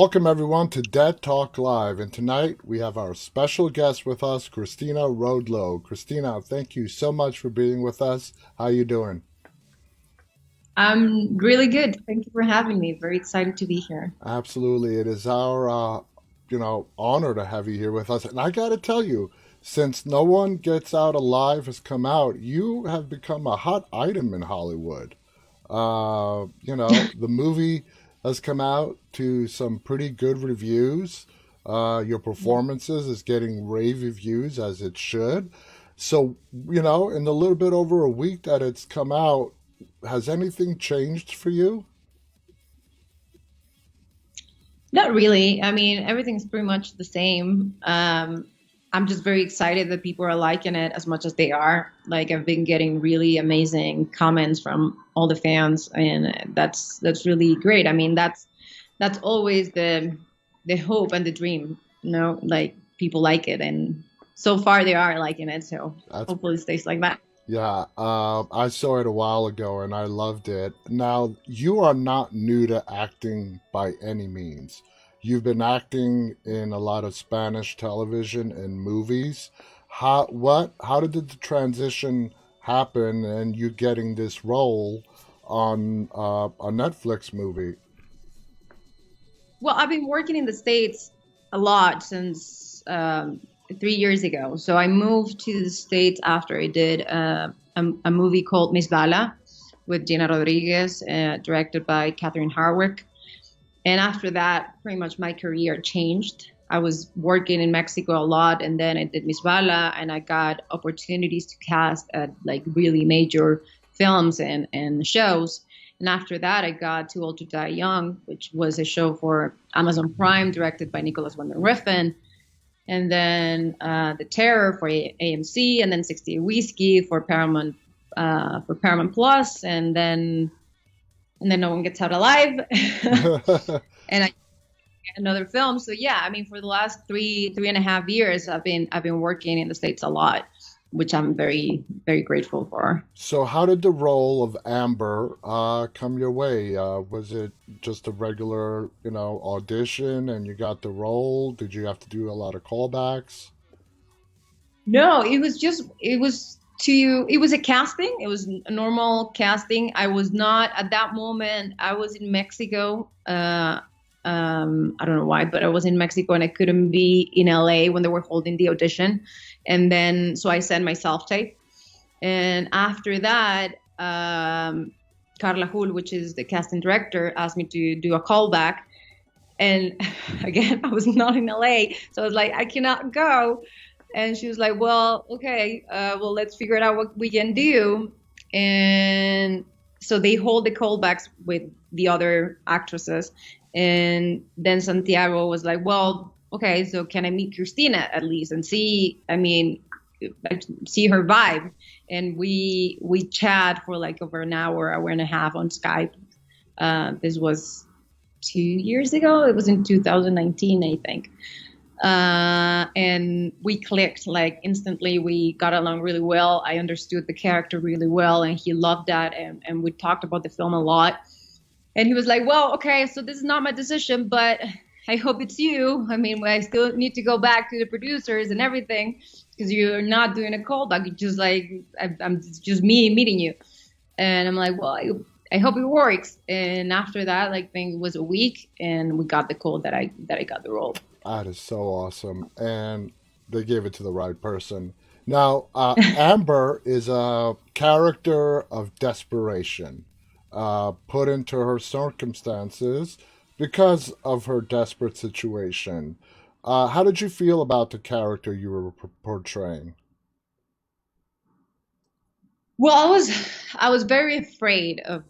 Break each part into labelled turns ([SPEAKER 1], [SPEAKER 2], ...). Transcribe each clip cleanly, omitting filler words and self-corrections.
[SPEAKER 1] Welcome everyone to Dead Talk Live, and tonight we have our special guest with us, Cristina Rodlo. Cristina, thank you so much for being with us. How you doing?
[SPEAKER 2] I'm really good. Thank you for having me. Very excited to be here.
[SPEAKER 1] Absolutely, it is our honor to have you here with us. And I got to tell you, since No One Gets Out Alive has come out, you have become a hot item in Hollywood. The movie has come out to some pretty good reviews. Your performances is getting rave reviews as it should. So, in the little bit over a week that it's come out, has anything changed for you?
[SPEAKER 2] Not really. I mean, everything's pretty much the same. I'm just very excited that people are liking it as much as they are. Like I've been getting really amazing comments from all the fans, and that's really great. I mean, that's always the hope and the dream. Like people like it, and so far they are liking it. So
[SPEAKER 1] That's
[SPEAKER 2] hopefully it stays like that.
[SPEAKER 1] Yeah, I saw it a while ago and I loved it. Now, you are not new to acting by any means. You've been acting in a lot of Spanish television and movies. How did the transition happen and you getting this role on a Netflix movie?
[SPEAKER 2] Well, I've been working in the States a lot since 3 years ago. So I moved to the States after I did a movie called Miss Bala with Gina Rodriguez, directed by Catherine Harwick. And after that, pretty much my career changed. I was working in Mexico a lot, and then I did Miss Bala, and I got opportunities to cast at like really major films and shows. And after that, I got Too Old to Die Young, which was a show for Amazon Prime, directed by Nicholas Winding Refn. And then The Terror for AMC, and then 60 Whiskey for Paramount Plus, and then No One Gets Out Alive, and I another film. So yeah, I mean, for the last three and a half years, I've been working in the States a lot, which I'm very very grateful for.
[SPEAKER 1] So, how did the role of Amber come your way? Was it just a regular, audition and you got the role? Did you have to do a lot of callbacks?
[SPEAKER 2] No, it was a casting. It was a normal casting. I was not at that moment. I was in Mexico. I don't know why, but I was in Mexico and I couldn't be in LA when they were holding the audition. And then so I sent my self tape. And after that, Carla Hull, which is the casting director, asked me to do a callback. And again, I was not in LA, so I was like, I cannot go. And she was like, well, okay, well, let's figure it out what we can do. And so they hold the callbacks with the other actresses. And then Santiago was like, well, okay, so can I meet Christina at least and see, I mean, see her vibe? And we chat for like over an hour and a half on Skype. This was 2 years ago. It was in 2019, I think. And we clicked like instantly. We got along really well. I understood the character really well, and he loved that. And we talked about the film a lot. And he was like, well, okay, so this is not my decision, but I hope it's you. I mean, I still need to go back to the producers and everything because you're not doing a callback. It's just like, it's just me meeting you. And I'm like, well, I hope it works. And after that, like, I think it was a week, and we got the call that I got the role.
[SPEAKER 1] That is so awesome. And they gave it to the right person. Now, Amber is a character of desperation, put into her circumstances because of her desperate situation. How did you feel about the character you were portraying?
[SPEAKER 2] Well, I was very afraid of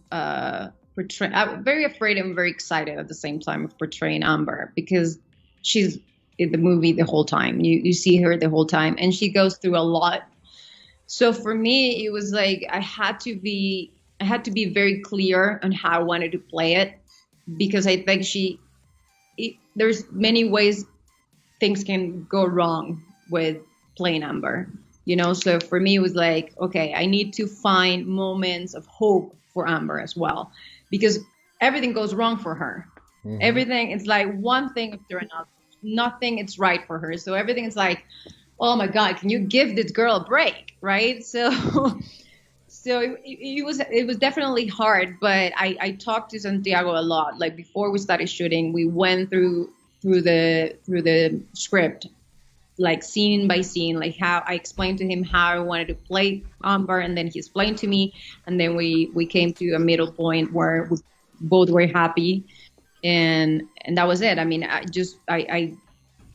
[SPEAKER 2] portray. I'm very afraid and very excited at the same time of portraying Amber because she's in the movie the whole time. You see her the whole time, and she goes through a lot. So for me, it was like I had to be very clear on how I wanted to play it because I think there's many ways things can go wrong with playing Amber. So for me, it was like, okay, I need to find moments of hope for Amber as well, because everything goes wrong for her.
[SPEAKER 1] Hmm.
[SPEAKER 2] Everything is like one thing after another. Nothing is right for her. So everything is like, oh my God, can you give this girl a break? Right? So so it was definitely hard, but I talked to Santiago a lot. Like before we started shooting, we went through the script, like scene by scene, like how I explained to him how I wanted to play Amber, and then he explained to me, and then we came to a middle point where we both were happy, and that was it. I mean,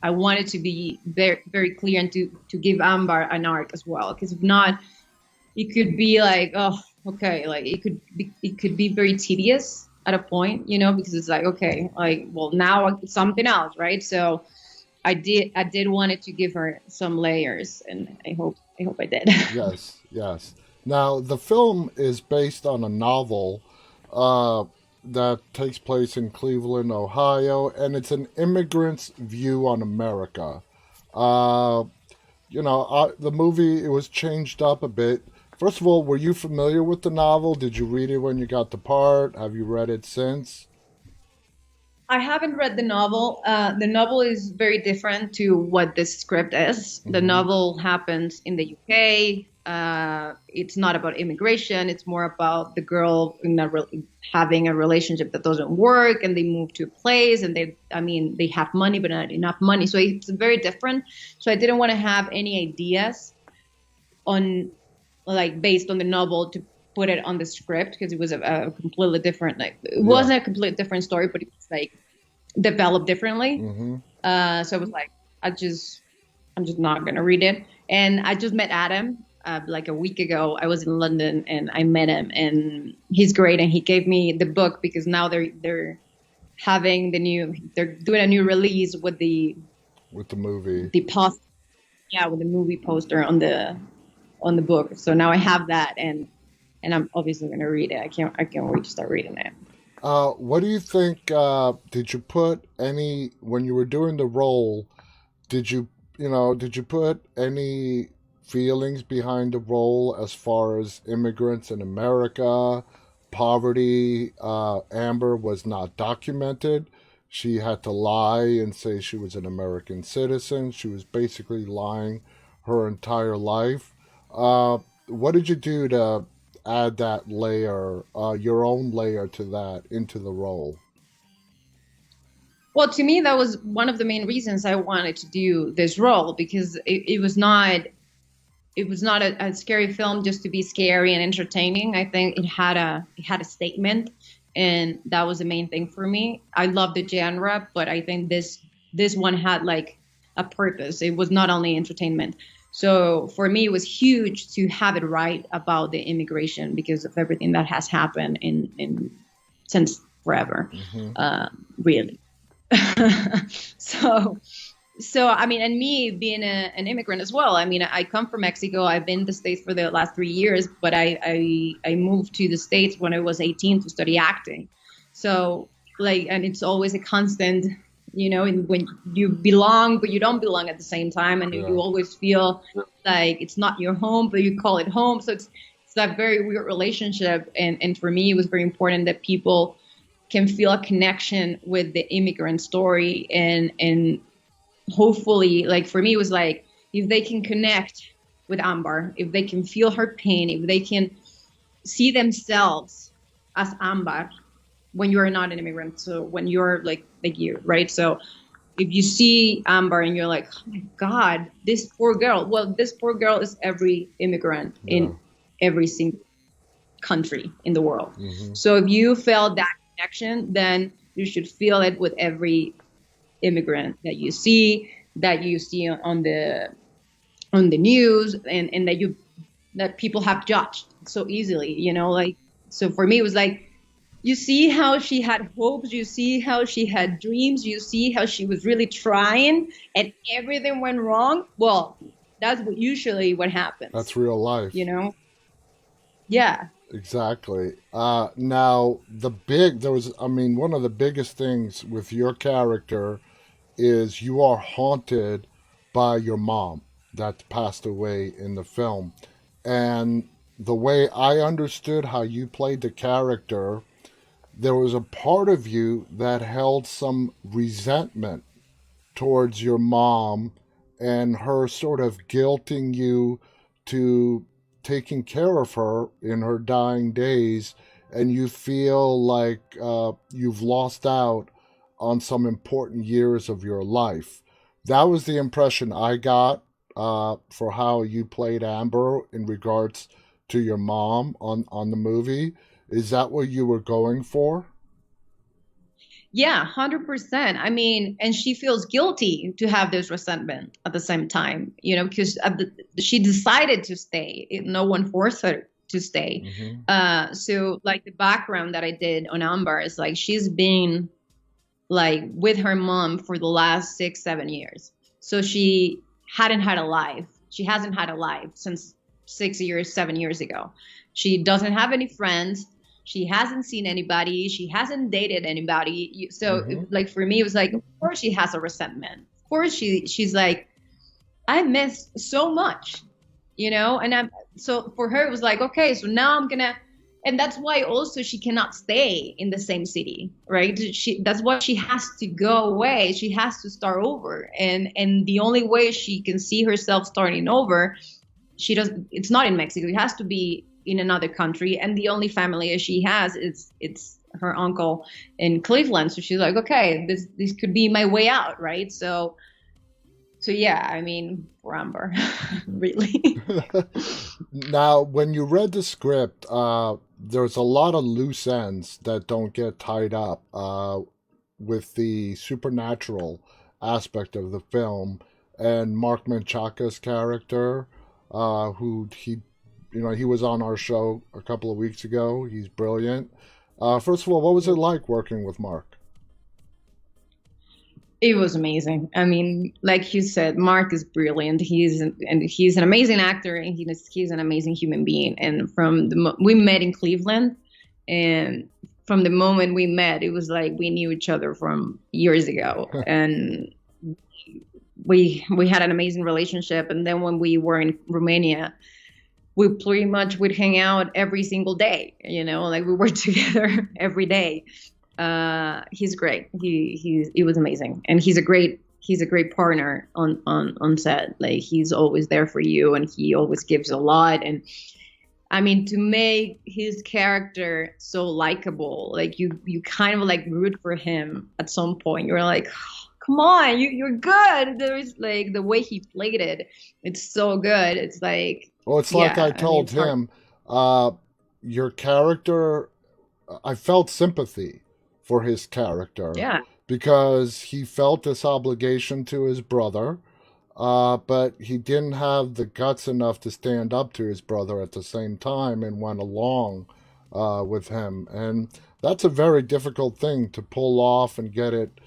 [SPEAKER 2] I wanted to be very very clear and to give Amber an arc as well, because if not, it could be like, oh, okay, like it could be very tedious at a point, because it's like, okay, like, well, now it's something else, right? So I did wanted to give her some layers, and I hope I did.
[SPEAKER 1] Yes, yes. Now, the film is based on a novel uh, that takes place in Cleveland, Ohio, and it's an immigrant's view on America. Uh, the movie, it was changed up a bit. First of all, were you familiar with the novel? Did you read it when you got the part? Have you read it since?
[SPEAKER 2] I haven't read the novel. The novel is very different to what this script is. The
[SPEAKER 1] Hmm.
[SPEAKER 2] novel happens in the UK. It's not about immigration. It's more about the girl having a relationship that doesn't work, and they move to a place, and I mean, they have money, but not enough money. So it's very different. So I didn't want to have any ideas on, like, based on the novel to put it on the script, because it was a completely different, like, it
[SPEAKER 1] Yeah.
[SPEAKER 2] wasn't a completely different story, but it was like developed differently.
[SPEAKER 1] Hmm.
[SPEAKER 2] So I was like, I'm just not gonna read it. And I just met Adam like a week ago. I was in London and I met him, and he's great. And he gave me the book because now they're doing a new release with
[SPEAKER 1] With the movie.
[SPEAKER 2] the post yeah, with the movie poster on the book. So now I have that, and I'm obviously gonna read it. I can't wait to start reading it.
[SPEAKER 1] What do you think? Did you put any, when you were doing the role, did did you put any feelings behind the role as far as immigrants in America, poverty? Amber was not documented. She had to lie and say she was an American citizen. She was basically lying her entire life. What did you do to add that layer, your own layer to that, into the role?
[SPEAKER 2] Well, to me, that was one of the main reasons I wanted to do this role, because it was not a scary film just to be scary and entertaining. I think it had a statement, and that was the main thing for me. I love the genre, but I think this one had like a purpose. It was not only entertainment. So for me, it was huge to have it right about the immigration, because of everything that has happened in since forever,
[SPEAKER 1] Hmm.
[SPEAKER 2] really. so so I mean, and me being an immigrant as well. I mean, I come from Mexico. I've been in the States for the last 3 years, but I moved to the States when I was 18 to study acting. So, like, and it's always a constant, when you belong but you don't belong at the same time, and
[SPEAKER 1] Yeah.
[SPEAKER 2] you always feel like it's not your home but you call it home. So it's that very weird relationship, and for me it was very important that people can feel a connection with the immigrant story, and hopefully, like, for me it was like, if they can connect with Amber, if they can feel her pain, if they can see themselves as Amber when you are not an immigrant, so when you're like you, right? So if you see Amber and you're like, oh my God, this poor girl. Well, this poor girl is every immigrant
[SPEAKER 1] Yeah.
[SPEAKER 2] in every single country in the world.
[SPEAKER 1] Hmm.
[SPEAKER 2] So if you felt that connection, then you should feel it with every immigrant that you see on the news, and that people have judged so easily, like. So for me it was like, you see how she had hopes, you see how she had dreams, you see how she was really trying, and everything went wrong. Well, that's usually what
[SPEAKER 1] That's
[SPEAKER 2] happens,
[SPEAKER 1] real life.
[SPEAKER 2] you know yeah.
[SPEAKER 1] Exactly. Now, there was, I mean, one of the biggest things with your character is you are haunted by your mom that passed away in the film. And the way I understood how you played the character, there was a part of you that held some resentment towards your mom and her sort of guilting you to taking care of her in her dying days, and you feel like you've lost out on some important years of your life. That was the impression I got for how you played Amber in regards to your mom on the movie. Is that what you were going for?
[SPEAKER 2] Yeah, 100%. I mean, and she feels guilty to have this resentment at the same time, because she decided to stay. No one forced her to stay.
[SPEAKER 1] Mm-hmm.
[SPEAKER 2] So like the background that I did on Amber is like she's been like with her mom for the last 6, 7 years. So she hadn't had a life. She hasn't had a life since 6 years, 7 years ago. She doesn't have any friends. She hasn't seen anybody. She hasn't dated anybody. So
[SPEAKER 1] Mm-hmm.
[SPEAKER 2] like for me, it was like, of course she has a resentment. Of course she's like, I miss so much, and so for her, it was like, okay, so now I'm gonna, and that's why also she cannot stay in the same city, right? That's why she has to go away. She has to start over. And the only way she can see herself starting over, it's not in Mexico. It has to be in another country. And the only family she has it's her uncle in Cleveland. So she's like, okay, this could be my way out, right? So yeah, I mean, for Amber, really.
[SPEAKER 1] Now, when you read the script, there's a lot of loose ends that don't get tied up with the supernatural aspect of the film, and Mark Menchaca's character, who he was on our show a couple of weeks ago. He's brilliant. First of all, what was it like working with Mark?
[SPEAKER 2] It was amazing. I mean, like you said, Mark is brilliant. He's an amazing actor, and he's an amazing human being. And we met in Cleveland, and from the moment we met, it was like we knew each other from years ago, and we had an amazing relationship. And then when we were in Romania, we pretty much would hang out every single day. Like we were together every day. He's great. He was amazing, and he's a great partner on set. Like he's always there for you, and he always gives a lot. And I mean, to make his character so likable, like you kind of like root for him at some point. You're like, oh, come on, you're good. There's like the way he played it, it's so good. It's like,
[SPEAKER 1] Well, it's like I
[SPEAKER 2] yeah, I mean,
[SPEAKER 1] told
[SPEAKER 2] it's hard.
[SPEAKER 1] him, your character, I felt sympathy for his character
[SPEAKER 2] Yeah.
[SPEAKER 1] because he felt this obligation to his brother, but he didn't have the guts enough to stand up to his brother at the same time and went along with him. And that's a very difficult thing to pull off and get it,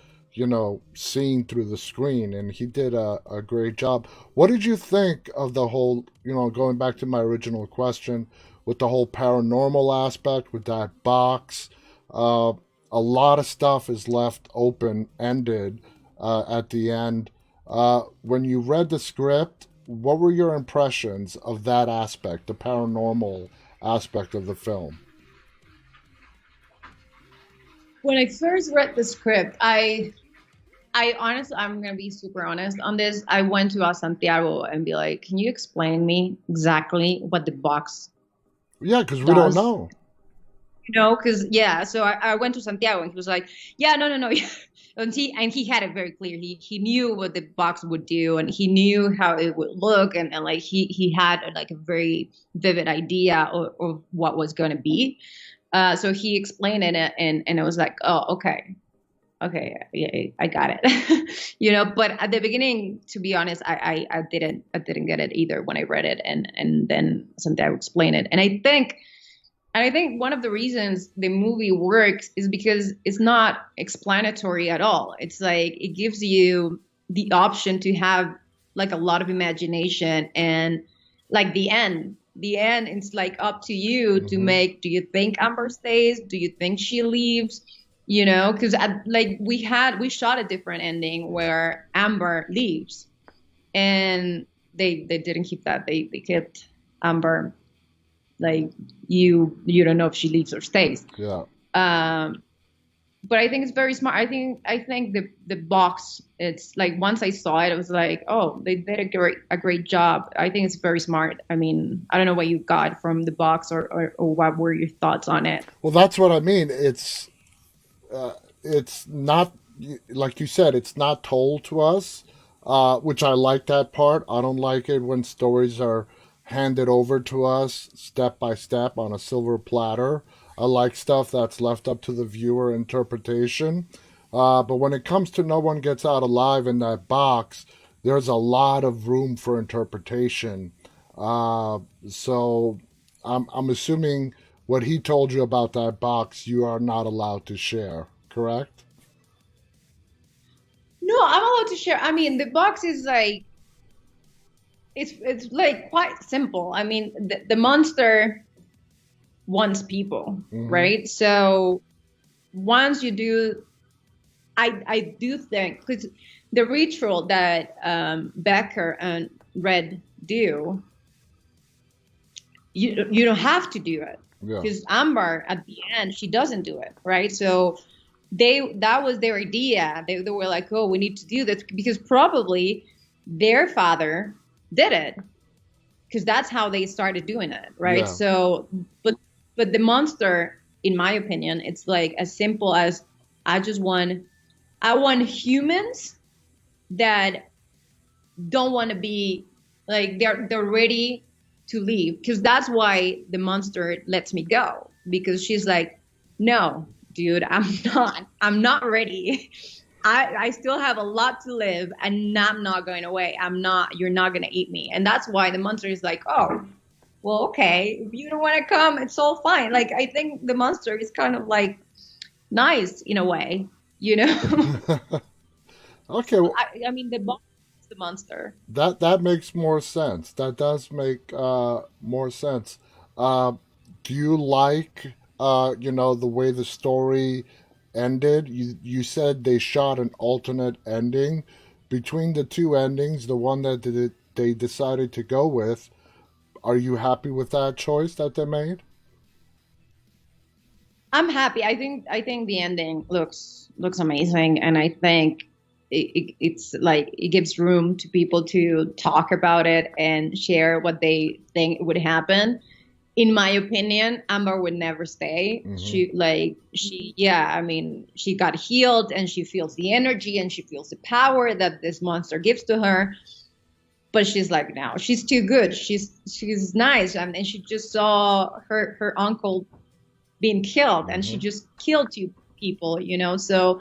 [SPEAKER 1] seen through the screen. And he did a great job. What did you think of the whole, going back to my original question, with the whole paranormal aspect, with that box? Uh, a lot of stuff is left open ended at the end. When you read the script, what were your impressions of that aspect, the paranormal aspect of the film?
[SPEAKER 2] When I first read the script, I honestly, I'm gonna be super honest on this. I went to Santiago and be like, "Can you explain me exactly what the box
[SPEAKER 1] Yeah, because we don't
[SPEAKER 2] does?"
[SPEAKER 1] know.
[SPEAKER 2] Because yeah. So I went to Santiago and he was like, "Yeah, no, no, no." And he had it very clear. He knew what the box would do, and he knew how it would look, and like he had like a very vivid idea of what was gonna be. So he explained it, and I was like, "Oh, okay." Okay, yeah, I got it. But at the beginning, to be honest, I didn't get it either when I read it, and then Santiago explained it. And I think one of the reasons the movie works is because it's not explanatory at all. It's like it gives you the option to have like a lot of imagination, and like the end, it's like up to you to
[SPEAKER 1] Hmm.
[SPEAKER 2] make. Do you think Amber stays? Do you think she leaves? Because like we shot a different ending where Amber leaves, and they didn't keep that. They kept Amber, like you don't know if she leaves or stays.
[SPEAKER 1] Yeah.
[SPEAKER 2] Um, but I think it's very smart. I think the box. It's like once I saw it, I was like, oh, they did a great job. I think it's very smart. I mean, I don't know what you got from the box or what were your thoughts on it.
[SPEAKER 1] Well, that's what I mean. Uh, it's not like you said. It's not told to us, which I like that part. I don't like it when stories are handed over to us step by step on a silver platter. I like stuff that's left up to the viewer interpretation. But when it comes to no one gets out alive in that box, there's a lot of room for interpretation. Uh, so I'm assuming what he told you about that box, you are not allowed to share, correct?
[SPEAKER 2] No, I'm allowed to share. I mean, the box is like it's like quite simple. I mean, the monster wants people,
[SPEAKER 1] Mm-hmm.
[SPEAKER 2] right? So once you do, I do think because the ritual that Becker and Red do, you don't have to do it
[SPEAKER 1] Yeah.
[SPEAKER 2] because Amber at the end she doesn't do it, right? So that was their idea. They were like, oh, we need to do this because probably their father did it because that's how they started doing it, right?
[SPEAKER 1] Yeah.
[SPEAKER 2] So, but the monster, in my opinion, it's like as simple as I just want I want humans that don't want to be like they're ready to leave because that's why the monster lets me go because she's like, no, dude, I'm not ready. I still have a lot to live and I'm not going away. You're not going to eat me. And that's why the monster is like, oh, well, okay, if you don't want to come, it's all fine. Like, I think the monster is kind of like nice in a way, you know?
[SPEAKER 1] Okay, well,
[SPEAKER 2] I mean, the boss is the monster.
[SPEAKER 1] that makes more sense. That does make more sense. Uh, do you like the way the story ended? You said they shot an alternate ending. Between the two endings, the one that they decided to go with, are you happy with that choice that they made?
[SPEAKER 2] I'm happy. I think the ending looks amazing, and I think it's like it gives room to people to talk about it and share what they think would happen. In my opinion, Amber would never stay.
[SPEAKER 1] Mm-hmm.
[SPEAKER 2] Yeah, I mean, she got healed and she feels the energy and she feels the power that this monster gives to her. But she's like, now she's too good. She's nice, and she just saw her uncle being killed, and
[SPEAKER 1] Mm-hmm.
[SPEAKER 2] she just killed two people. So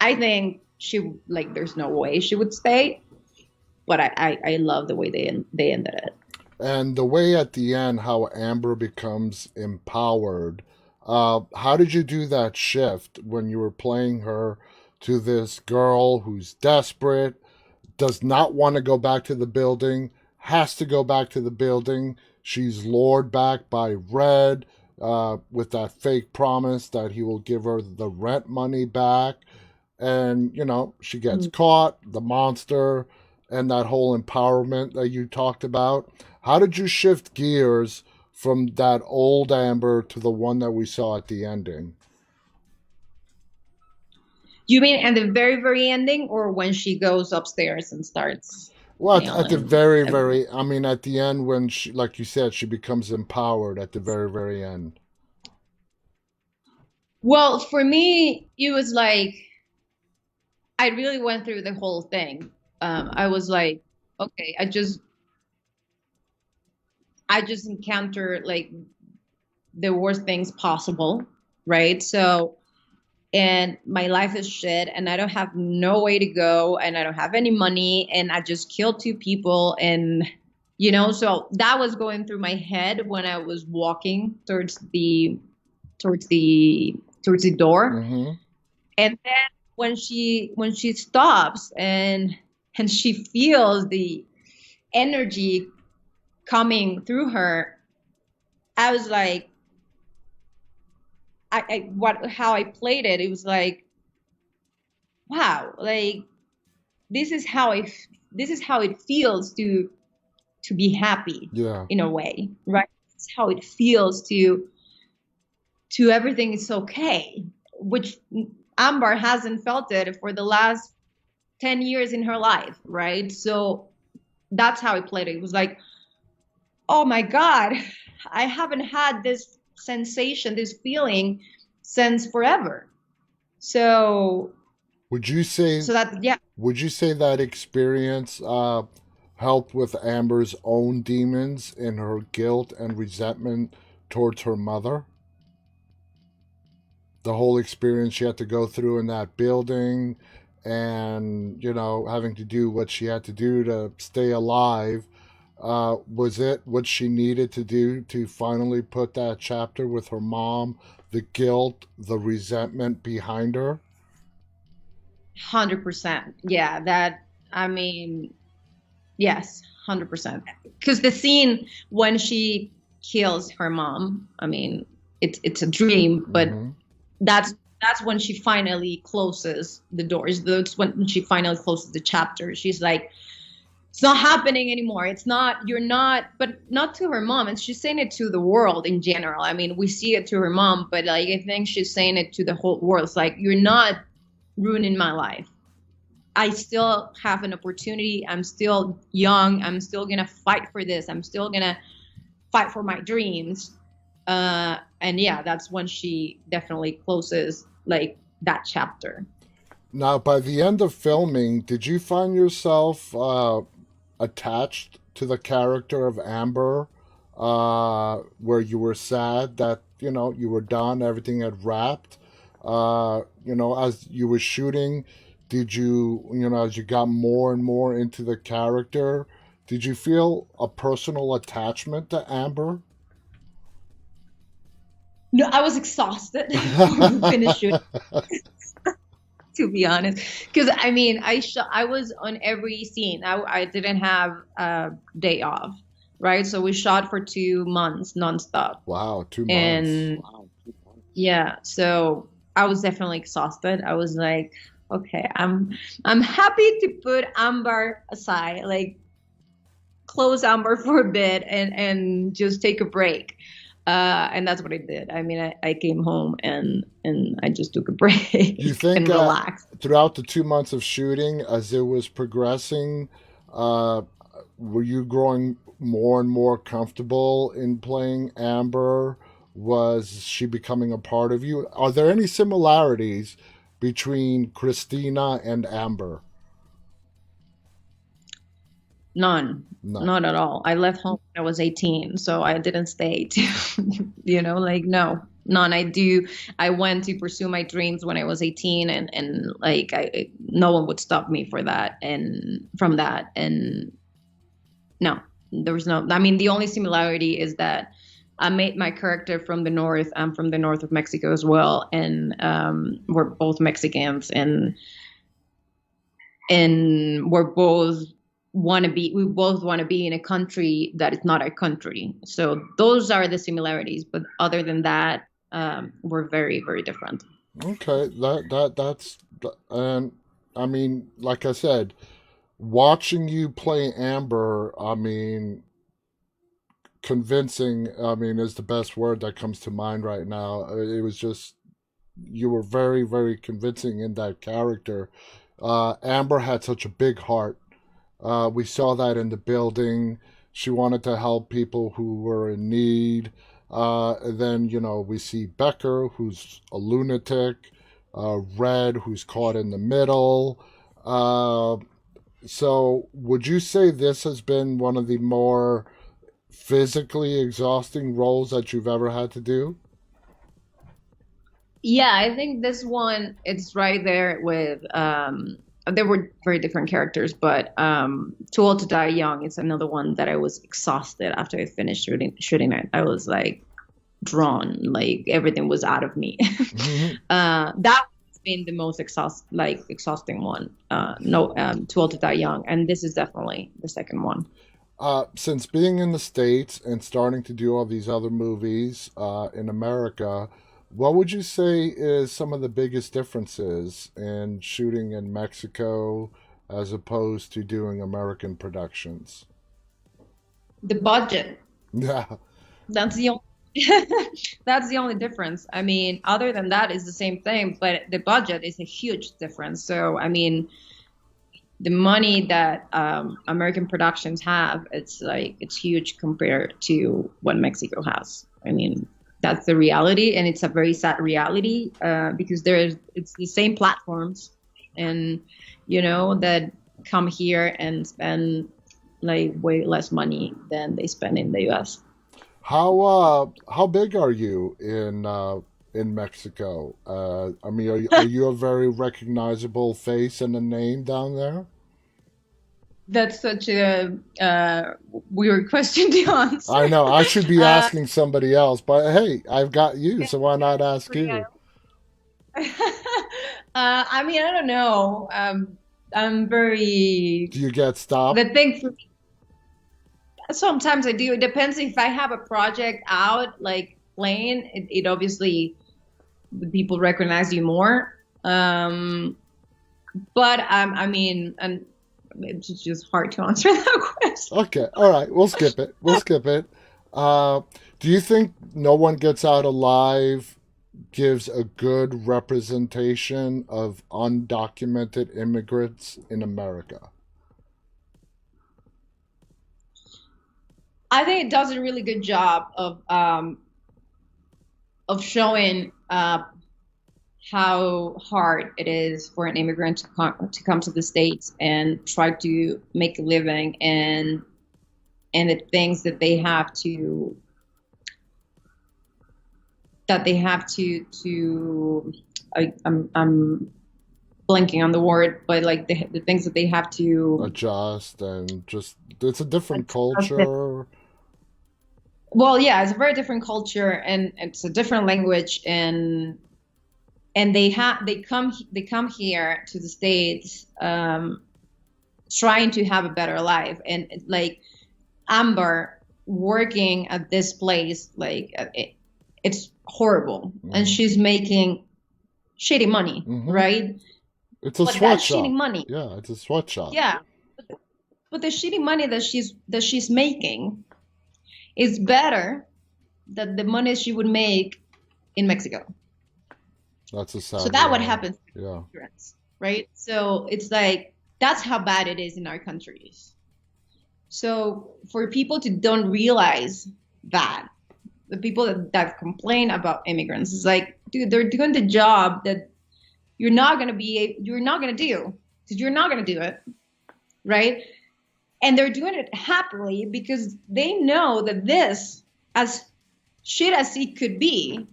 [SPEAKER 2] I think she like, there's no way she would stay. But I love the way they ended it.
[SPEAKER 1] And the way at the end how Amber becomes empowered, how did you do that shift when you were playing her to this girl who's desperate, does not want to go back to the building, has to go back to the building? She's lured back by Red with that fake promise that he will give her the rent money back. And, she gets caught, the monster, and that whole empowerment that you talked about. How did you shift gears from that old Amber to the one that we saw at the ending?
[SPEAKER 2] You mean at the very, very ending, or when she goes upstairs and starts
[SPEAKER 1] Well, at the
[SPEAKER 2] nailing
[SPEAKER 1] very,
[SPEAKER 2] everyone?
[SPEAKER 1] very, I mean, at the end when she, like you said, she becomes empowered at the very, very end.
[SPEAKER 2] Well, for me, it was like I really went through the whole thing. I was like, okay, I just encountered like the worst things possible, right? So, and my life is shit, and I don't have no way to go, and I don't have any money, and I just killed two people, and so that was going through my head when I was walking towards the towards the door.
[SPEAKER 1] Mm-hmm.
[SPEAKER 2] And then when she stops and she feels the energy coming through her, I was like, I what how I played it. It was like, wow, like this is how it feels to be happy
[SPEAKER 1] Yeah.
[SPEAKER 2] in a way, right? It's how it feels to everything is okay, which Amber hasn't felt it for the last 10 years in her life, right? So that's how I played it. It was like, oh my God, I haven't had this sensation, this feeling since forever. So,
[SPEAKER 1] Would you say
[SPEAKER 2] so that, yeah,
[SPEAKER 1] would you say that experience helped with Amber's own demons and her guilt and resentment towards her mother? The whole experience she had to go through in that building, and having to do what she had to do to stay alive, was it what she needed to do to finally put that chapter with her mom, the guilt, the resentment behind her?
[SPEAKER 2] 100%. Yeah, that, I mean, yes, 100%. Because the scene when she kills her mom, I mean, it's a dream, but
[SPEAKER 1] Mm-hmm.
[SPEAKER 2] that's that's when she finally closes the doors. That's when she finally closes the chapter. She's like, it's not happening anymore. It's not, you're not, but not to her mom. And she's saying it to the world in general. I mean, we see it to her mom, but like, I think she's saying it to the whole world. It's like, you're not ruining my life. I still have an opportunity. I'm still young. I'm still going to fight for this. I'm still going to fight for my dreams. And yeah, that's when she definitely closes like that chapter.
[SPEAKER 1] Now, by the end of filming, did you find yourself attached to the character of Amber, where you were sad that you were done, everything had wrapped? As you were shooting, did you, as you got more and more into the character, did you feel a personal attachment to Amber?
[SPEAKER 2] No, I was exhausted when we finished shooting, to be honest. Because I mean, I was on every scene. I didn't have a day off, right? So we shot for 2 months nonstop,
[SPEAKER 1] Wow, 2 months.
[SPEAKER 2] and yeah, so I was definitely exhausted. I was like, okay, I'm happy to put Amber aside, like close Amber for a bit and just take a break. And that's what I did. I mean, I came home and I just took a
[SPEAKER 1] You
[SPEAKER 2] break
[SPEAKER 1] think
[SPEAKER 2] and relaxed.
[SPEAKER 1] throughout the 2 months of shooting, as it was progressing, uh, were you growing more and more comfortable in playing Amber? Was she becoming a part of you? Are there any similarities between Christina and Amber?
[SPEAKER 2] None,
[SPEAKER 1] None.
[SPEAKER 2] not at all. I left home when I was 18, so I didn't stay to, like no, none. I went to pursue my dreams when I was 18, and like no one would stop me for that and from that. And no, there was no, I mean, the only similarity is that I made my character from the north. I'm from the north of Mexico as well, and we're both Mexicans, and we both want to be in a country that is not our country. So those are the similarities, but other than that, we're very, very different.
[SPEAKER 1] Okay, that's and I mean, like I said, watching you play Amber, I mean, convincing, I mean, is the best word that comes to mind right now. It was just, you were very, very convincing in that character. Amber had such a big heart. We saw that in the building. She wanted to help people who were in need. And then, we see Becker, who's a lunatic, Red, who's caught in the middle. Uh, so, would you say this has been one of the more physically exhausting roles that you've ever had to do?
[SPEAKER 2] Yeah, I think this one it's right there with there were very different characters, but Too Old to Die Young is another one that I was exhausted after I finished shooting it. I was like drawn, like everything was out of me.
[SPEAKER 1] Mm-hmm.
[SPEAKER 2] That has been the most exhausting one. No, Too Old to Die Young, and this is definitely the second one.
[SPEAKER 1] Since being in the States and starting to do all these other movies in America, what would you say is some of the biggest differences in shooting in Mexico as opposed to doing American productions?
[SPEAKER 2] The budget.
[SPEAKER 1] Yeah.
[SPEAKER 2] That's the only. That's the only difference. I mean, other than that, it's the same thing, but the budget is a huge difference. So, I mean, the money that American productions have, it's like it's huge compared to what Mexico has. I mean, that's the reality, and it's a very sad reality because it's the same platforms, and that come here and spend like way less money than they spend in the U.S.
[SPEAKER 1] How big are you in Mexico? I mean, are you a very recognizable face and a name down there?
[SPEAKER 2] That's such a weird question to
[SPEAKER 1] I
[SPEAKER 2] answer.
[SPEAKER 1] know I should be
[SPEAKER 2] Uh,
[SPEAKER 1] asking somebody else, but hey, I've got you,
[SPEAKER 2] yeah,
[SPEAKER 1] so why not ask
[SPEAKER 2] pretty
[SPEAKER 1] you?
[SPEAKER 2] I mean, I don't know. I'm very
[SPEAKER 1] Do you get stopped?
[SPEAKER 2] the thing for sometimes I do. It depends if I have a project out, like playing. It obviously the people recognize you more. But I mean, and it's just hard to answer that question.
[SPEAKER 1] Okay, all right, we'll skip it. We'll skip it. Uh, do you think No One Gets Out Alive gives a good representation of undocumented immigrants in America?
[SPEAKER 2] I think it does a really good job of showing how hard it is for an immigrant to come to the States and try to make a living, and the things that they have to I'm blanking on the word, but like the things that they have to
[SPEAKER 1] Adjust and just it's a different
[SPEAKER 2] adjust.
[SPEAKER 1] culture.
[SPEAKER 2] Well, yeah, it's a very different culture and it's a different language, and they come here to the States trying to have a better life, and like Amber working at this place, like it's horrible, and
[SPEAKER 1] Hmm.
[SPEAKER 2] she's making shitty money,
[SPEAKER 1] Hmm.
[SPEAKER 2] right?
[SPEAKER 1] It's a
[SPEAKER 2] But that shitty
[SPEAKER 1] sweatshop.
[SPEAKER 2] money,
[SPEAKER 1] Yeah, it's a sweatshop.
[SPEAKER 2] yeah, but the shitty money that she's making is better than the money she would make in Mexico.
[SPEAKER 1] That's a
[SPEAKER 2] So
[SPEAKER 1] sad
[SPEAKER 2] that what
[SPEAKER 1] reality.
[SPEAKER 2] happens to
[SPEAKER 1] Yeah.
[SPEAKER 2] immigrants, right? So it's like that's how bad it is in our countries. So for people to don't realize that, the people that complain about immigrants, is like, dude, they're doing the job that you're not gonna do because you're not gonna do it, right? And they're doing it happily because they know that this, as shit as it could be,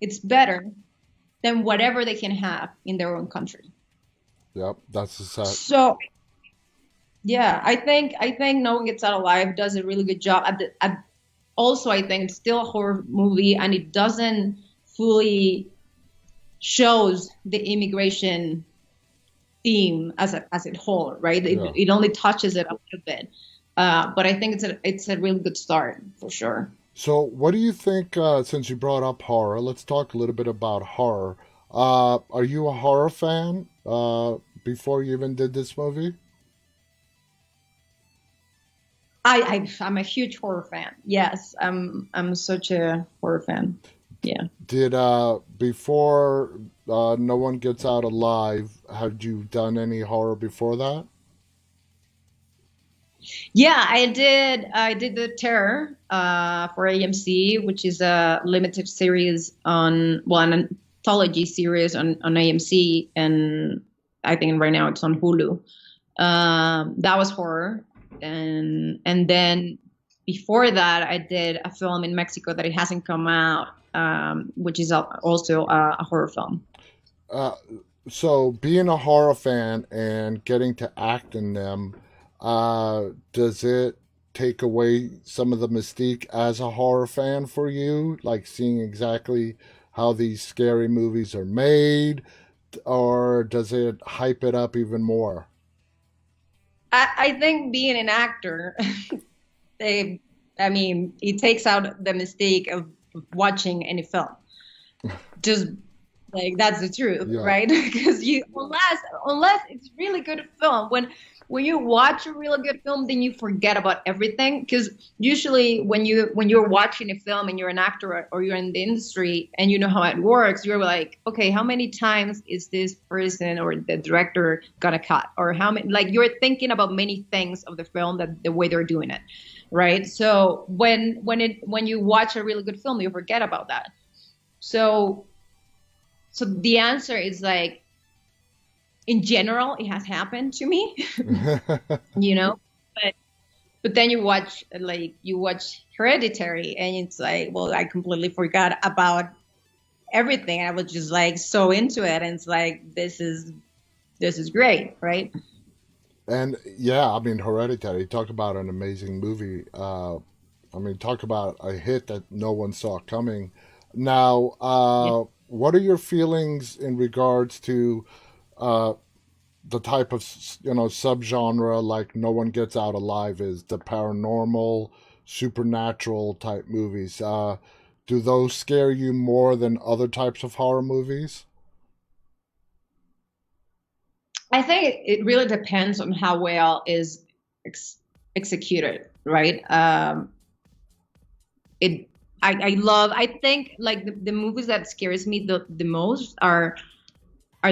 [SPEAKER 2] it's better than whatever they can have in their own country.
[SPEAKER 1] Yep. That's a sad.
[SPEAKER 2] So yeah, I think No One Gets Out Alive does a really good job also I think it's still a horror movie and it doesn't fully shows the immigration theme as a whole, right? It,
[SPEAKER 1] Yeah.
[SPEAKER 2] it only touches it a little bit. But I think it's a really good start for sure.
[SPEAKER 1] So, what do you think? Since you brought up horror, let's talk a little bit about horror. Are you a horror fan? Before you even did this movie,
[SPEAKER 2] I'm a huge horror fan. Yes, I'm such a horror fan. Yeah.
[SPEAKER 1] did before No One Gets Out Alive? Had you done any horror before that?
[SPEAKER 2] Yeah, I did the Terror for AMC, which is a limited series an anthology series on AMC, and I think right now it's on Hulu. That was horror, and then before that, I did a film in Mexico that it hasn't come out, which is also a horror film.
[SPEAKER 1] Uh, so, being a horror fan and getting to act in them, does it take away some of the mystique as a horror fan for you? Like seeing exactly how these scary movies are made, or does it hype it up even more?
[SPEAKER 2] I think being an actor, they, I mean, it takes out the mistake of watching any film. Just like that's the truth,
[SPEAKER 1] Yeah.
[SPEAKER 2] right? Because you unless it's really good film when you watch a really good film, then you forget about everything. Because usually when you're watching a film and you're an actor or you're in the industry and you know how it works, you're like, okay, how many times is this person or the director gonna cut? Or how many, like you're thinking about many things of the film, that the way they're doing it, right? So when you watch a really good film, you forget about that. So so the answer is like, in general, it has happened to me, you know. But then you watch Hereditary, and it's like, well, I completely forgot about everything. I was just like so into it, and it's like, this is great, right?
[SPEAKER 1] And yeah, I mean, Hereditary. Talk about an amazing movie. I mean, talk about a hit that no one saw coming. Now,
[SPEAKER 2] Yeah.
[SPEAKER 1] what are your feelings in regards to uh, the type of subgenre like No One Gets Out Alive is the paranormal, supernatural type movies? Do those scare you more than other types of horror movies?
[SPEAKER 2] I think it really depends on how well is ex executed, right? It I think like the movies that scares me the most are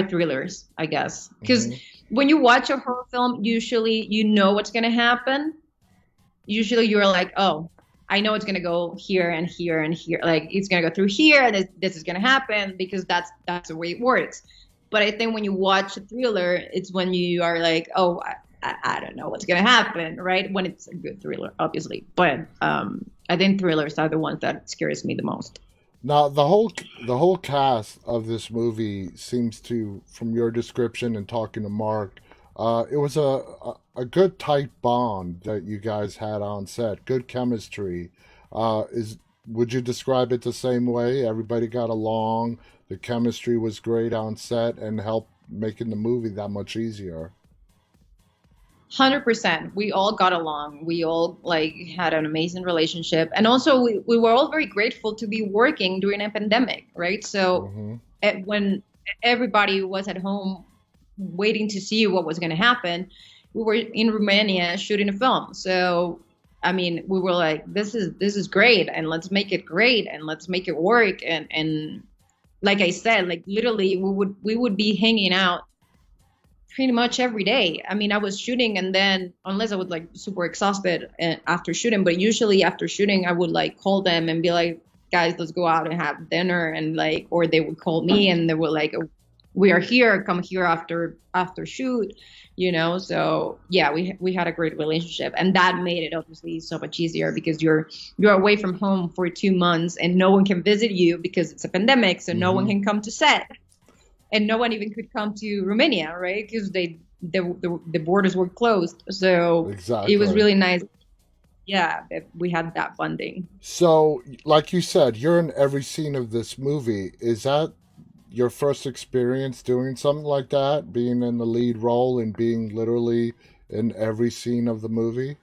[SPEAKER 2] thrillers, I guess. Because
[SPEAKER 1] Hmm.
[SPEAKER 2] when you watch a horror film, usually you know what's gonna happen. Usually you're like, oh, I know it's gonna go here and here and here. Like it's gonna go through here, and this is gonna happen because that's the way it works. But I think when you watch a thriller, it's when you are like, oh, I don't know what's gonna happen, right? When it's a good thriller, obviously. But I think thrillers are the ones that scares me the most.
[SPEAKER 1] Now, the whole cast of this movie seems to, from your description and talking to Mark, it was a good tight bond that you guys had on set. Good chemistry. Is Would you describe it the same way? Everybody got along. The chemistry was great on set and helped making the movie that much easier.
[SPEAKER 2] 100%. We all got along. We all like had an amazing relationship. And also we were all very grateful to be working during a pandemic, right? So
[SPEAKER 1] Hmm.
[SPEAKER 2] when everybody was at home waiting to see what was going to happen, we were in Romania shooting a film. So I mean, we were like, this is great, and let's make it great, and let's make it work. And like I said, like literally we would be hanging out pretty much every day. I mean, I was shooting, and then unless I was like super exhausted after shooting, but usually after shooting, I would like call them and be like, guys, let's go out and have dinner, and like, or they would call me and they were like, we are here, come here after shoot, you know. So yeah, we had a great relationship, and that made it obviously so much easier because you're away from home for 2 months and no one can visit you because it's a pandemic, so no one
[SPEAKER 1] Hmm.
[SPEAKER 2] can come to set, and no one even could come to Romania, right? Because the borders were closed. So it was
[SPEAKER 1] Exactly.
[SPEAKER 2] really nice. Yeah, that we had that bonding.
[SPEAKER 1] So, like you said, you're in every scene of this movie. Is that your first experience doing something like that, being in the lead role and being literally in every scene of the movie?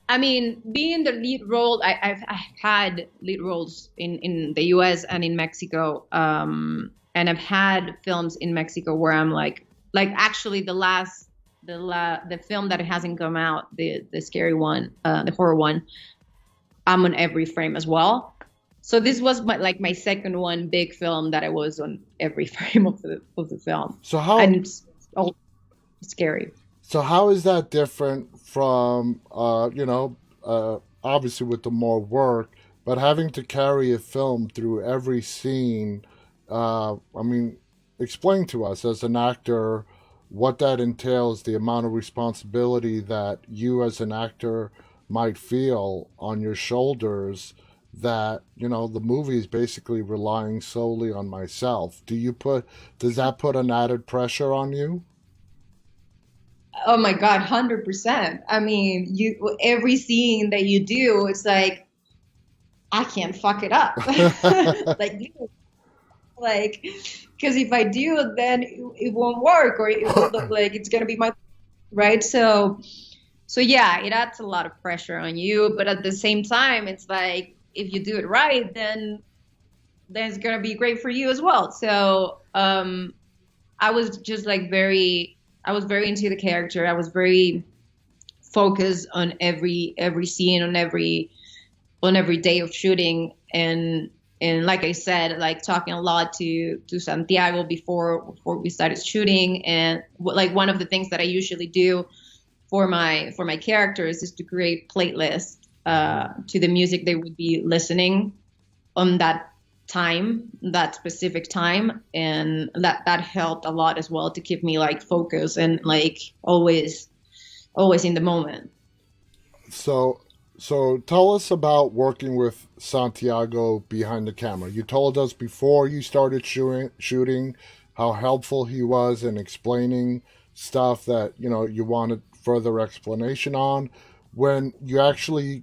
[SPEAKER 2] I mean, being the lead role, I've had lead roles in the U.S. and in Mexico, and I've had films in Mexico where I'm like actually the film that hasn't come out, the scary one, the horror one, I'm on every frame as well. So this was my second one big film that I was on every frame of the film,
[SPEAKER 1] So how
[SPEAKER 2] and it's all scary.
[SPEAKER 1] so how is that different from obviously with the more work, but having to carry a film through every scene? I mean, explain to us as an actor what that entails, the amount of responsibility that you as an actor might feel on your shoulders. That the movie is basically relying solely on myself. Does that put an added pressure on you?
[SPEAKER 2] Oh my God, 100%. I mean, you every scene that you do, it's like I can't fuck it up. Like, like, because if I do, then it won't work, or it will look like it's gonna be my right. So yeah, it adds a lot of pressure on you, but at the same time, it's like if you do it right, then it's gonna be great for you as well. So I was just like very. I was very into the character. I was very focused on every scene, on every day of shooting, and like I said, like talking a lot to Santiago before we started shooting. And like one of the things that I usually do for my characters is to create playlists to the music they would be listening on that time, that specific time, and that helped a lot as well to keep me like focused and like always in the moment.
[SPEAKER 1] So, so tell us about working with Santiago behind the camera. You told us before you started shooting how helpful he was in explaining stuff that you wanted further explanation on. When you actually,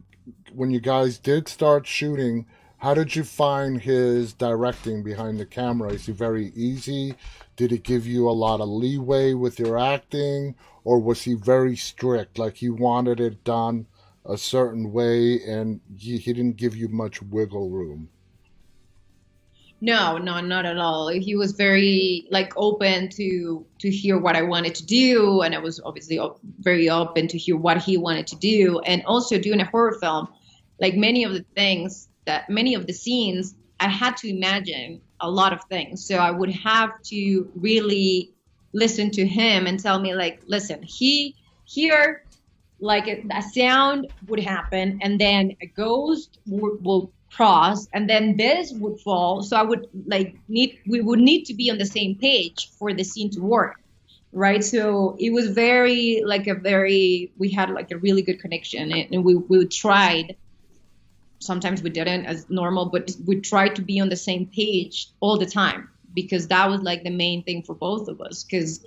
[SPEAKER 1] when you guys did start shooting, how did you find his directing behind the camera? Is he very easy? Did he give you a lot of leeway with your acting, or was he very strict, like he wanted it done a certain way and he didn't give you much wiggle room?
[SPEAKER 2] No, no, not at all. He was very like open to hear what I wanted to do, and I was obviously very open to hear what he wanted to do. And also doing a horror film, like many of the scenes, I had to imagine a lot of things. So I would have to really listen to him and tell me like, listen, he here like a sound would happen and then a ghost will cross and then this would fall, so I would like need we would need to be on the same page for the scene to work, right? So it was very like a very we had like a really good connection, and we tried, sometimes we didn't as normal, but we tried to be on the same page all the time, because that was like the main thing for both of us. Because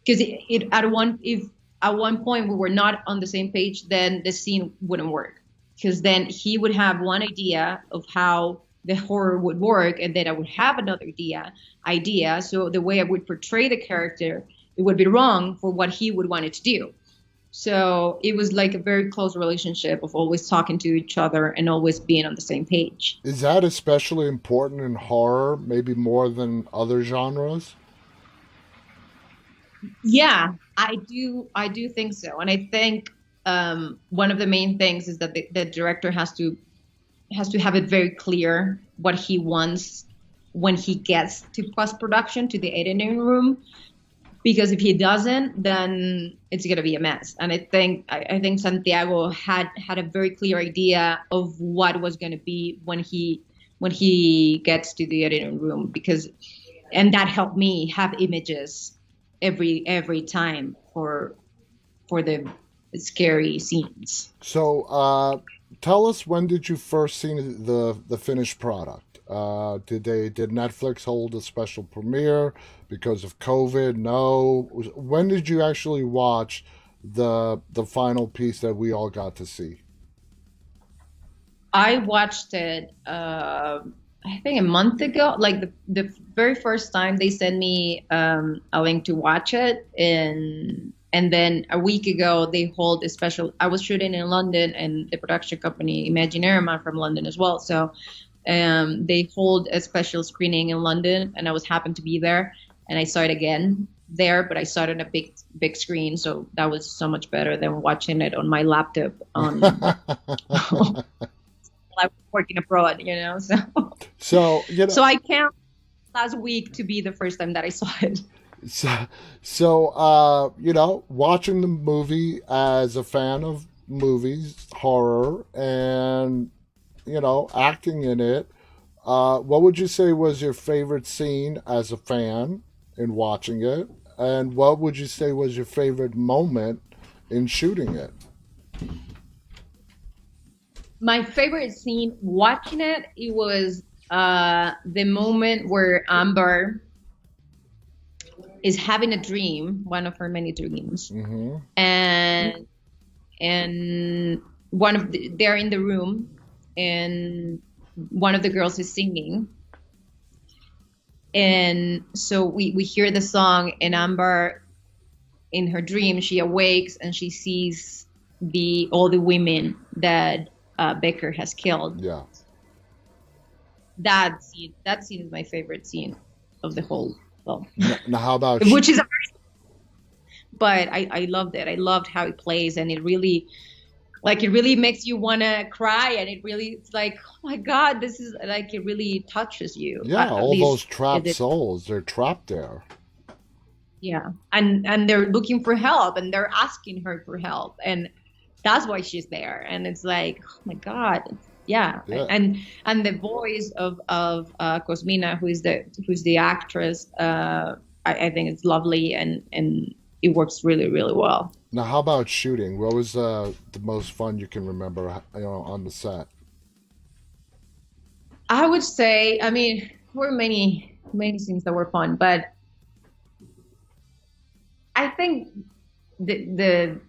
[SPEAKER 2] it at one if at one point we were not on the same page, then the scene wouldn't work. Because then he would have one idea of how the horror would work, and then I would have another idea. So the way I would portray the character, it would be wrong for what he would want it to do. So it was like a very close relationship of always talking to each other and always being on the same page.
[SPEAKER 1] Is that especially important in horror, maybe more than other genres?
[SPEAKER 2] Yeah, I do think so. And I think one of the main things is that the director has to have it very clear what he wants when he gets to post production, to the editing room, because if he doesn't, then it's gonna be a mess. And I think Santiago had a very clear idea of what was gonna be when he gets to the editing room, because and that helped me have images every time for the scary scenes.
[SPEAKER 1] So, tell us, when did you first see the finished product? Did Netflix hold a special premiere because of COVID? No. When did you actually watch the final piece that we all got to see?
[SPEAKER 2] I watched it, I think a month ago, like the very first time they sent me a link to watch it, and then a week ago they hold a special. I was shooting in London, and the production company Imaginarium from London as well. So they hold a special screening in London, and I was happened to be there, and I saw it again there, but I saw it on a big screen, so that was so much better than watching it on my laptop on I was working abroad, you know. So
[SPEAKER 1] So,
[SPEAKER 2] so I count last week to be the first time that I saw it.
[SPEAKER 1] watching the movie as a fan of movies, horror, and acting in it, what would you say was your favorite scene as a fan in watching it, and what would you say was your favorite moment in shooting it?
[SPEAKER 2] My favorite scene watching it, it was the moment where Amber is having a dream, one of her many dreams,
[SPEAKER 1] Mm-hmm.
[SPEAKER 2] and they're in the room, and one of the girls is singing, and so we hear the song, and Amber in her dream she awakes and she sees the all the women that Becker has killed.
[SPEAKER 1] Yeah.
[SPEAKER 2] That scene is my favorite scene of the whole film,
[SPEAKER 1] Now, how about
[SPEAKER 2] which is a but I loved it. I loved how it plays, and it really makes you want to cry, and it really, it's like, oh my God, this is like, it really touches you.
[SPEAKER 1] Yeah,
[SPEAKER 2] At
[SPEAKER 1] all those
[SPEAKER 2] least it
[SPEAKER 1] trapped
[SPEAKER 2] did.
[SPEAKER 1] souls, they're trapped there.
[SPEAKER 2] Yeah. And they're looking for help, and they're asking her for help. And that's why she's there. And it's like, oh my God. Yeah.
[SPEAKER 1] Yeah.
[SPEAKER 2] And the voice of Cosmina, who's the actress, I think it's lovely, and it works really, really well.
[SPEAKER 1] Now, how about shooting? What was the most fun you can remember, on the set?
[SPEAKER 2] I would say, I mean, there were many things that were fun, but I think the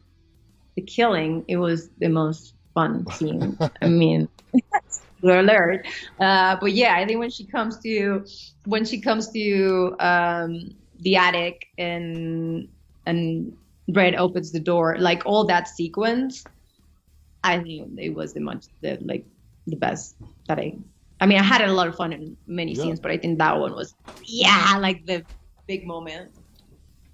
[SPEAKER 2] the killing, it was the most fun scene. I mean, spoiler alert. But yeah, I think when she comes to the attic, and Red opens the door, like all that sequence, I think it was the best that I mean, I had a lot of fun in many
[SPEAKER 1] Yeah.
[SPEAKER 2] scenes, but I think that one was, yeah, like the big moment.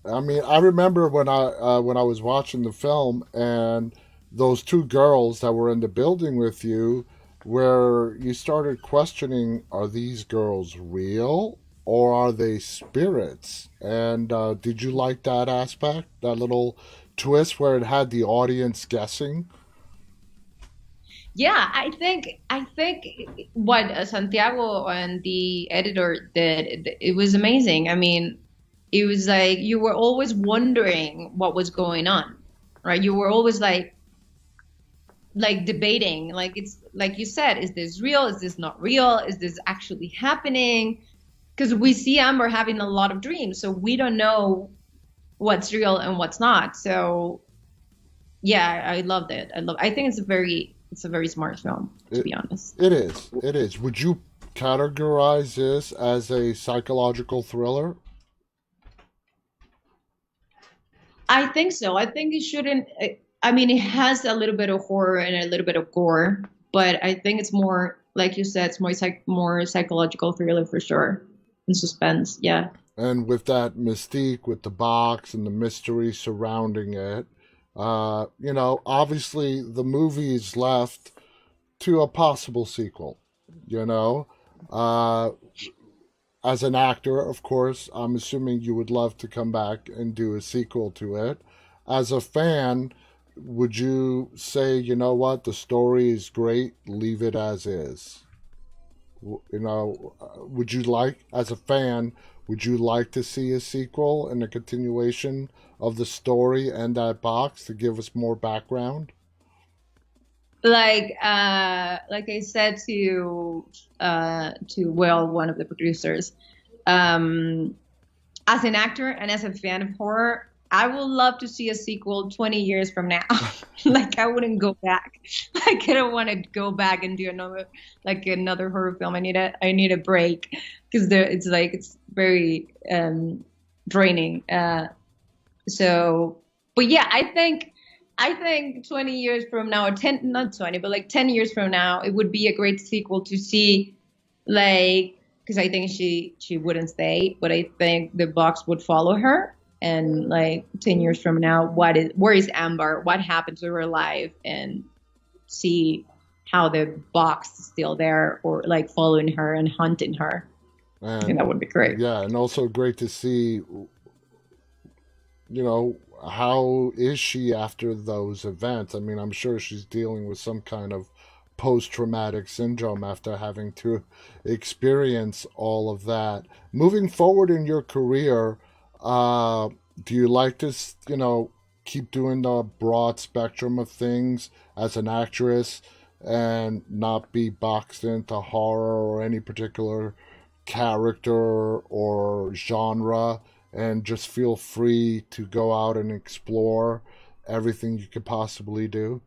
[SPEAKER 1] I mean, I remember when I was watching the film and those two girls that were in the building with you, where you started questioning, are these girls real or are they spirits? And did you like that aspect, that little twist where it had the audience guessing?
[SPEAKER 2] Yeah, I think what Santiago and the editor did, it was amazing. I mean, it was like you were always wondering what was going on, right? You were always like debating, like it's like you said, is this real? Is this not real? Is this actually happening? Because we see Amber having a lot of dreams, so we don't know what's real and what's not. So yeah, I loved it. I think it's a very smart film, to
[SPEAKER 1] It
[SPEAKER 2] be honest.
[SPEAKER 1] it is. It is. Would you categorize this as a psychological thriller?
[SPEAKER 2] I think so. I think it shouldn't. I mean, it has a little bit of horror and a little bit of gore, but I think it's more, like you said, it's more psychological thriller for sure, and suspense. Yeah.
[SPEAKER 1] And with that mystique, with the box and the mystery surrounding it, obviously the movie's left to a possible sequel. You know, uh, as an actor, of course, I'm assuming you would love to come back and do a sequel to it. As a fan, would you say, you know what, the story is great, leave it as is? Would you like, as a fan, would you like to see a sequel and a continuation of the story and that box to give us more background?
[SPEAKER 2] Like I said to Will, one of the producers, um, as an actor and as a fan of horror, I would love to see a sequel 20 years from now. Like I wouldn't go back. Like I don't want to go back and do another horror film. I need a break, because it's very draining. So, but yeah, I think 20 years from now, or 10, not 20, but like 10 years from now, it would be a great sequel to see, like, because I think she wouldn't stay, but I think the box would follow her. And like 10 years from now, where is Amber? What happened to her life? And see how the box is still there, or like following her and hunting her. I think
[SPEAKER 1] And
[SPEAKER 2] that would be great.
[SPEAKER 1] yeah, and also great to see, how is she after those events? I mean, I'm sure she's dealing with some kind of post traumatic syndrome after having to experience all of that. Moving forward in your career, uh, do you like to, keep doing the broad spectrum of things as an actress and not be boxed into horror or any particular character or genre, and just feel free to go out and explore everything you could possibly do?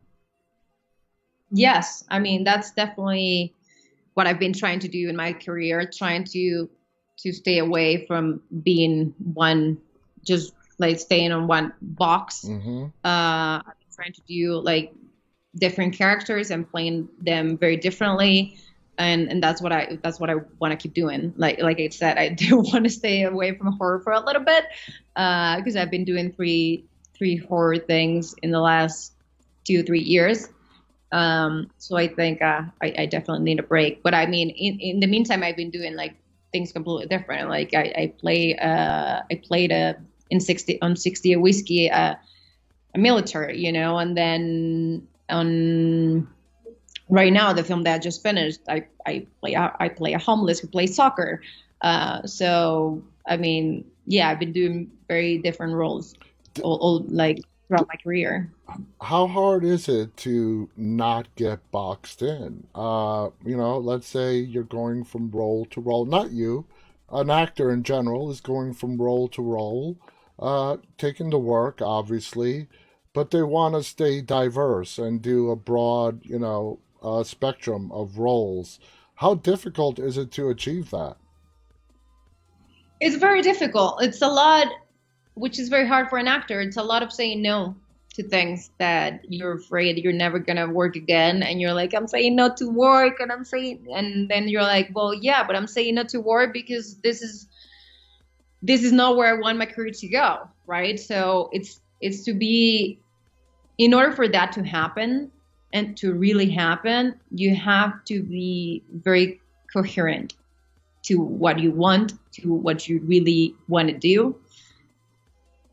[SPEAKER 2] Yes, I mean that's definitely what I've been trying to do in my career, trying to stay away from being one, just like staying on one box.
[SPEAKER 1] Mm-hmm.
[SPEAKER 2] I've been trying to do like different characters and playing them very differently. And that's what I want to keep doing. Like I said, I do want to stay away from horror for a little bit, because I've been doing three horror things in the last 2 3 years. So I think I definitely need a break. But I mean, in the meantime, I've been doing like things completely different. Like I played in 60 a whiskey a military, and then on right now the film that I just finished, I play a homeless who plays soccer. So I mean, yeah, I've been doing very different roles all like throughout my career.
[SPEAKER 1] How hard is it to not get boxed in? Let's say you're going from role to role. Not you, an actor in general is going from role to role, taking the work, obviously, but they want to stay diverse and do a broad, spectrum of roles. How difficult is it to achieve that?
[SPEAKER 2] It's very difficult. It's a lot, which is very hard for an actor. It's a lot of saying no to things that you're afraid you're never gonna work again, and you're like, I'm saying no to work, and then you're like, well, yeah, but I'm saying no to work because this is not where I want my career to go, right? So it's to be, in order for that to happen and to really happen, you have to be very coherent to what you want, to what you really want to do.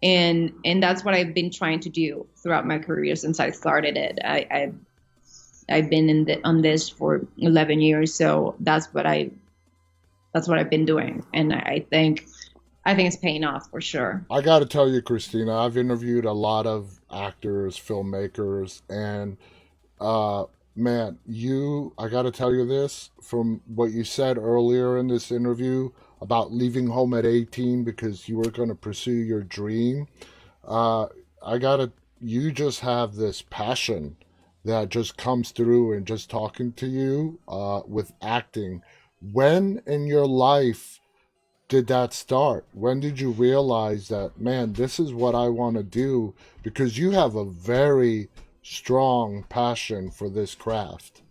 [SPEAKER 2] And that's what I've been trying to do throughout my career since I started it. I've been on this for 11 years, so that's what I've been doing, and I think it's paying off for sure.
[SPEAKER 1] I got to tell you, Christina, I've interviewed a lot of actors, filmmakers, and uh, man, I got to tell you this from what you said earlier in this interview about leaving home at 18 because you were going to pursue your dream. Uh, I got to, you just have this passion that just comes through and just talking to you with acting. When in your life did that start? When did you realize that, man, this is what I want to do? Because you have a very strong passion for this craft.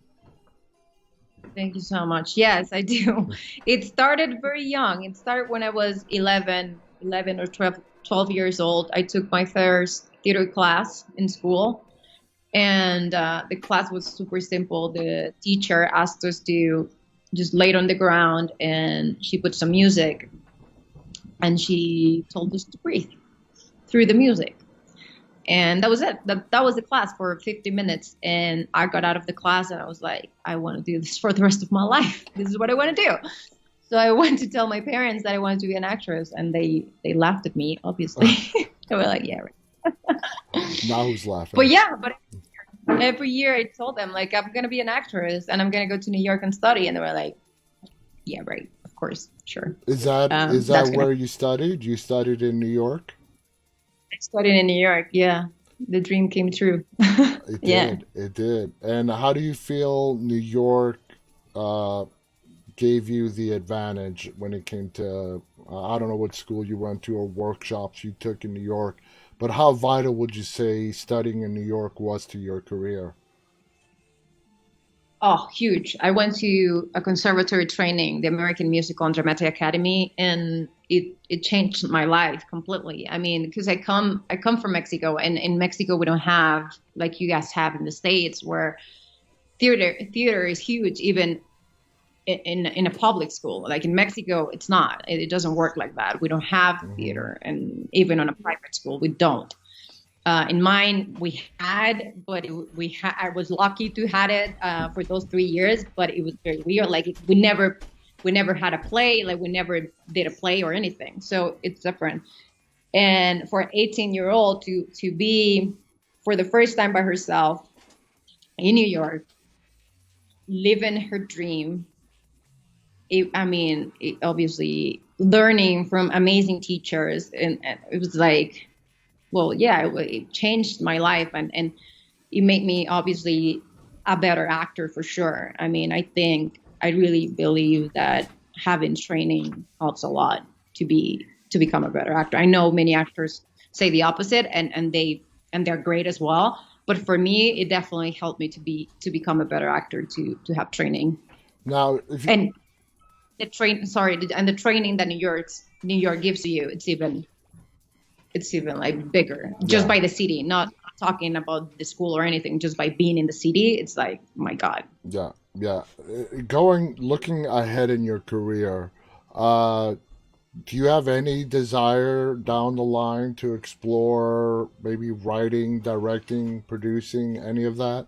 [SPEAKER 2] Thank you so much. Yes, I do. It started very young. It started when I was 11 or 12 years old. I took my first theater class in school, and the class was super simple. The teacher asked us to just lay on the ground, and she put some music, and she told us to breathe through the music. And that was it. That was the class for 50 minutes. And I got out of the class and I was like, I want to do this for the rest of my life. This is what I want to do. So I went to tell my parents that I wanted to be an actress, and they laughed at me, obviously. They were like, yeah, right.
[SPEAKER 1] Now who's
[SPEAKER 2] But
[SPEAKER 1] laughing?
[SPEAKER 2] yeah, but every year I told them, like, I'm going to be an actress and I'm going to go to New York and study. And they were like, yeah, right. Of course. Sure.
[SPEAKER 1] Is that
[SPEAKER 2] That's going to,
[SPEAKER 1] where you studied? You studied in New York?
[SPEAKER 2] I studied in New York. Yeah. The dream came true.
[SPEAKER 1] It
[SPEAKER 2] Yeah.
[SPEAKER 1] did. It did. And how do you feel New York uh, gave you the advantage when it came to, I don't know what school you went to or workshops you took in New York, but how vital would you say studying in New York was to your career?
[SPEAKER 2] Oh, huge. I went to a conservatory training, the American Musical and Dramatic Academy, and it changed my life completely. I mean, because I come from Mexico, and in Mexico we don't have like you guys have in the States, where theater is huge, even in a public school. Like in Mexico, it's not. It doesn't work like that. We don't have
[SPEAKER 1] Hmm.
[SPEAKER 2] theater, and even on a private school, we don't. In mine, we had, but I was lucky to had it for those 3 years. But it was very weird. Like we never had a play. Like we never did a play or anything. So it's different. And for an 18-year-old to be for the first time by herself in New York, living her dream. I mean, obviously learning from amazing teachers, and it was like, well, yeah, it changed my life, and it made me obviously a better actor for sure. I mean, I really believe that having training helps a lot to become a better actor. I know many actors say the opposite, and they're great as well. But for me, it definitely helped me to become a better actor to have training.
[SPEAKER 1] Now, if you,
[SPEAKER 2] And the training that New York gives you, it's even it's even like bigger just
[SPEAKER 1] Yeah,
[SPEAKER 2] by the city, not talking about the school or anything, just by being in the city. It's like, oh my God.
[SPEAKER 1] yeah, yeah. Going, looking ahead in your career, uh, do you have any desire down the line to explore maybe writing, directing, producing, any of that?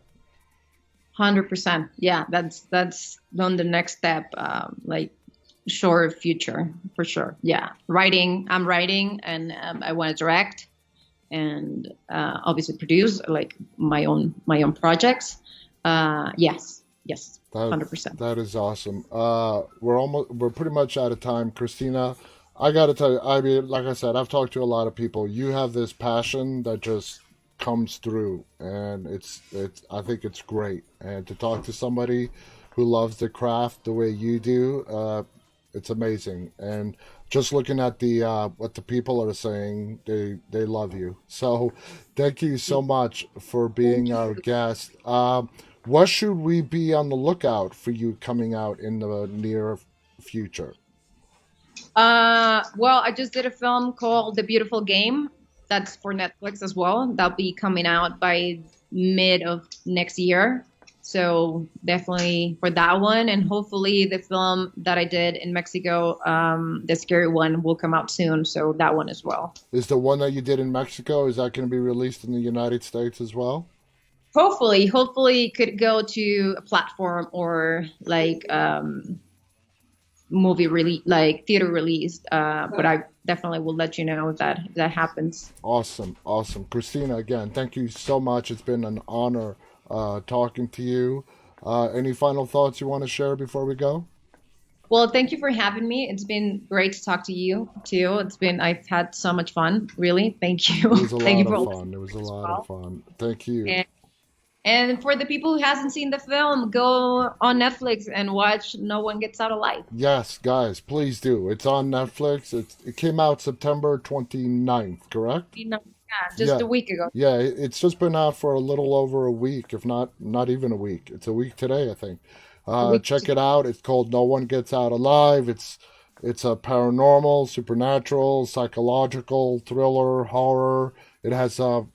[SPEAKER 2] 100%. Yeah, that's on the next step. Like short future for sure. Yeah, writing. I'm writing, and I want to direct, and obviously produce like my own projects. Yes, yes,
[SPEAKER 1] That
[SPEAKER 2] 100%.
[SPEAKER 1] that is awesome. We're pretty much out of time, Christina. I got to tell you, I mean, like I said, I've talked to a lot of people. You have this passion that just comes through, and it's. I think it's great. And to talk to somebody who loves the craft the way you do, it's amazing. And just looking at the what the people are saying, they love you. So, thank you so much for being
[SPEAKER 2] Thank
[SPEAKER 1] our
[SPEAKER 2] you.
[SPEAKER 1] guest. What should we be on the lookout for you coming out in the near future?
[SPEAKER 2] Well, I just did a film called The Beautiful Game. That's for Netflix as well. That'll be coming out by mid of next year. So definitely for that one, and hopefully the film that I did in Mexico, the scary one, will come out soon. So that one as well.
[SPEAKER 1] Is the one that you did in Mexico, is that going to be released in the United States as well?
[SPEAKER 2] Hopefully it could go to a platform or like movie release, like theater released. But I definitely will let you know if that happens.
[SPEAKER 1] Awesome, awesome. Christina, again, thank you so much. It's been an honor talking to you. Any final thoughts you want to share before we go?
[SPEAKER 2] Well, thank you for having me. It's been great to talk to you too. I've had so much fun, really. Thank
[SPEAKER 1] It
[SPEAKER 2] you.
[SPEAKER 1] was a
[SPEAKER 2] Thank you
[SPEAKER 1] lot
[SPEAKER 2] for
[SPEAKER 1] of
[SPEAKER 2] listening
[SPEAKER 1] fun. It was a
[SPEAKER 2] as
[SPEAKER 1] lot of
[SPEAKER 2] well.
[SPEAKER 1] fun. Thank you.
[SPEAKER 2] And, and for the people who hasn't seen the film, go on Netflix and watch No One Gets Out Alive.
[SPEAKER 1] Yes, guys, please do. It's on Netflix. It came out September 29th, correct?
[SPEAKER 2] Yeah, just
[SPEAKER 1] Yeah.
[SPEAKER 2] a week ago.
[SPEAKER 1] Yeah, it's just been out for a little over a week, if not even a week. It's a week today, I think.
[SPEAKER 2] A week.
[SPEAKER 1] Check it out. It's called No One Gets Out Alive. It's a paranormal, supernatural, psychological thriller, horror. It has a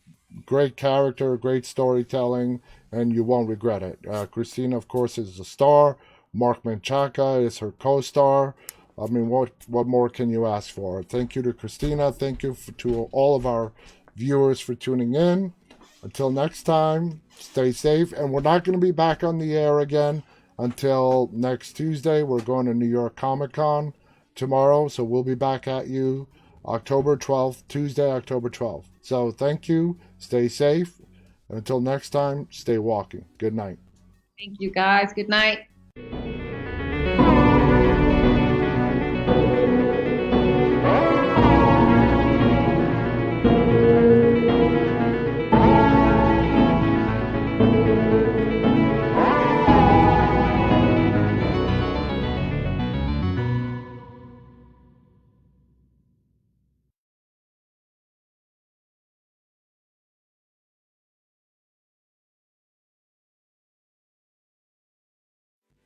[SPEAKER 1] great character, great storytelling, and you won't regret it. Christina, of course, is the star. Mark Menchaca is her co-star. I mean, what more can you ask for? Thank you to Christina. Thank you to all of our viewers for tuning in. Until next time, stay safe. And we're not going to be back on the air again until next Tuesday. We're going to New York Comic Con tomorrow, so we'll be back at you October 12th, Tuesday, October 12th. So thank you. Stay safe. And until next time, stay walking. Good night.
[SPEAKER 2] Thank you guys. Good night.